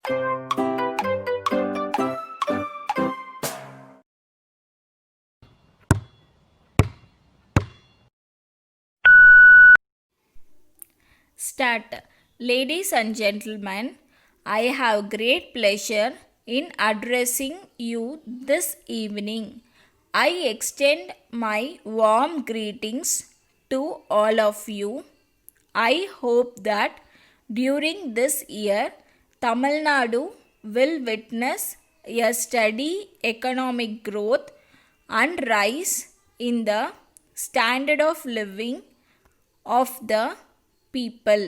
Start. Ladies and gentlemen, I have great pleasure in addressing you this evening. I extend my warm greetings to all of you. I hope that during this year, Tamil Nadu will witness a steady economic growth and rise in the standard of living of the people.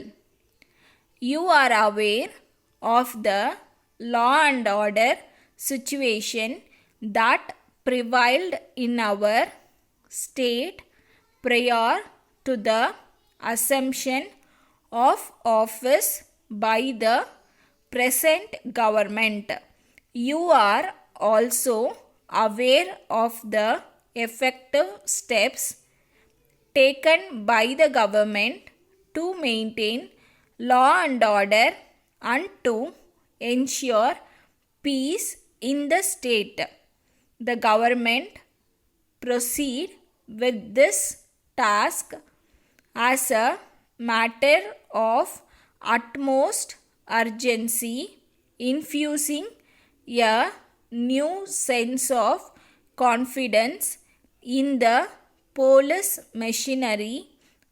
You are aware of the law and order situation that prevailed in our state prior to the assumption of office by the present government. You are also aware of the effective steps taken by the government to maintain law and order and to ensure peace in the state. The government proceed with this task as a matter of utmost urgency, infusing a new sense of confidence in the police machinery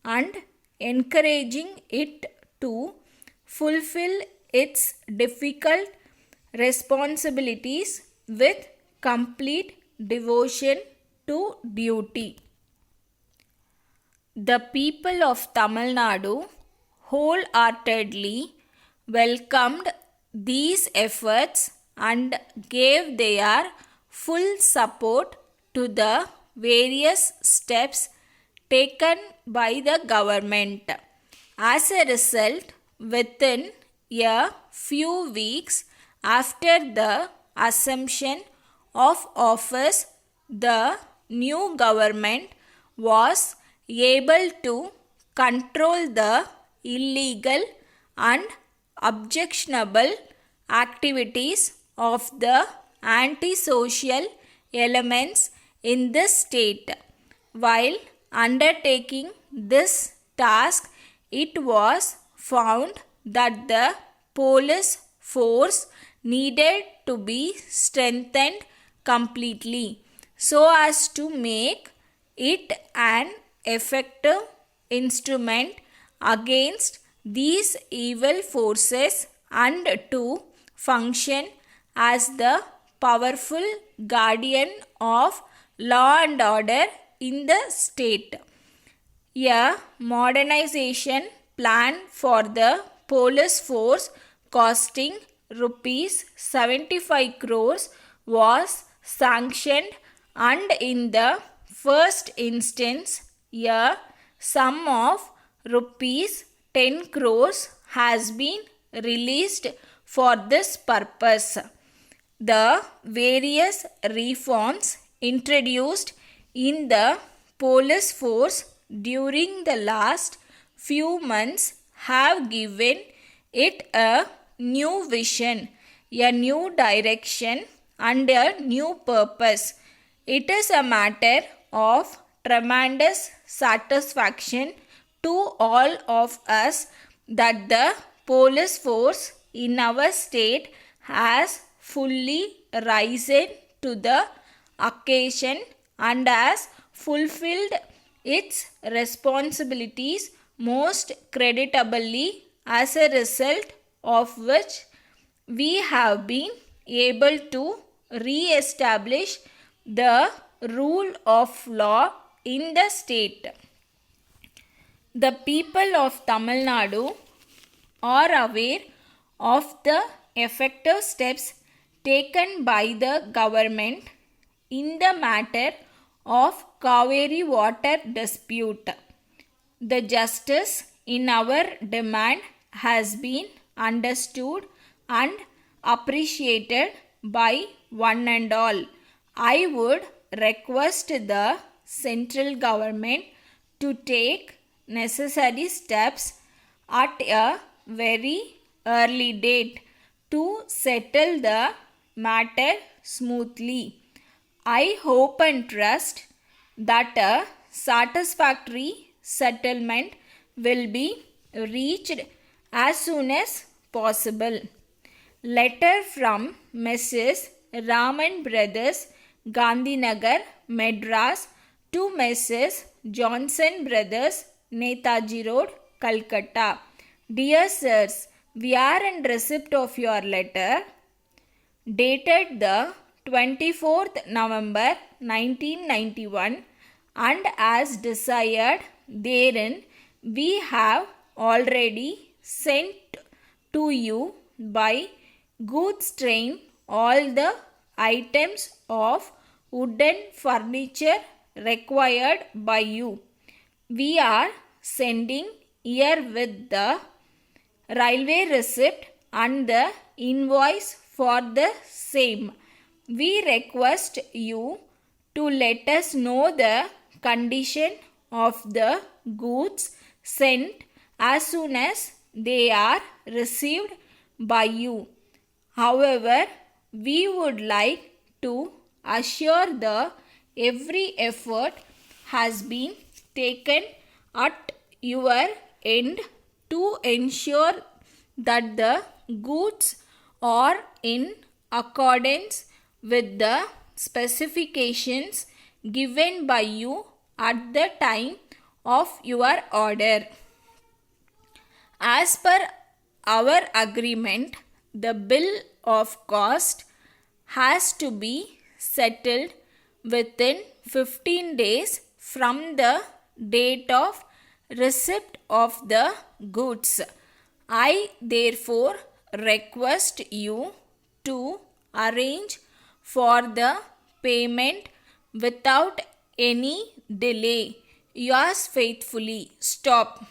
and encouraging it to fulfill its difficult responsibilities with complete devotion to duty. The people of Tamil Nadu wholeheartedly welcomed these efforts and gave their full support to the various steps taken by the government. As a result, within a few weeks after the assumption of office, the new government was able to control the illegal and objectionable activities of the antisocial elements in the state. While undertaking this task, it was found that the police force needed to be strengthened completely so as to make it an effective instrument against these evil forces and to function as the powerful guardian of law and order in the state. A modernization plan for the police force costing rupees 75 crores was sanctioned, and in the first instance a sum of rupees 10 crores has been released for this purpose. The various reforms introduced in the police force during the last few months have given it a new vision, a new direction, and a new purpose. It is a matter of tremendous satisfaction to all of us that the police force in our state has fully risen to the occasion and has fulfilled its responsibilities most creditably, as a result of which we have been able to re-establish the rule of law in the state. The people of Tamil Nadu are aware of the effective steps taken by the government in the matter of Kaveri water dispute. The justice in our demand has been understood and appreciated by one and all. I would request the central government to take necessary steps at a very early date to settle the matter smoothly. I hope and trust that a satisfactory settlement will be reached as soon as possible. Letter from Mrs. Raman Brothers, Gandhinagar, Madras to Mrs. Johnson Brothers, Netaji Road, Calcutta. Dear sirs, we are in receipt of your letter dated the 24th November 1991, and as desired therein we have already sent to you by goods train all the items of wooden furniture required by you. We are sending here with the railway receipt and the invoice for the same. We request you to let us know the condition of the goods sent as soon as they are received by you. However, we would like to assure that every effort has been taken at your end to ensure that the goods are in accordance with the specifications given by you at the time of your order. As per our agreement, the bill of cost has to be settled within 15 days from the date of receipt of the goods. I therefore request you to arrange for the payment without any delay. Yours faithfully. Stop.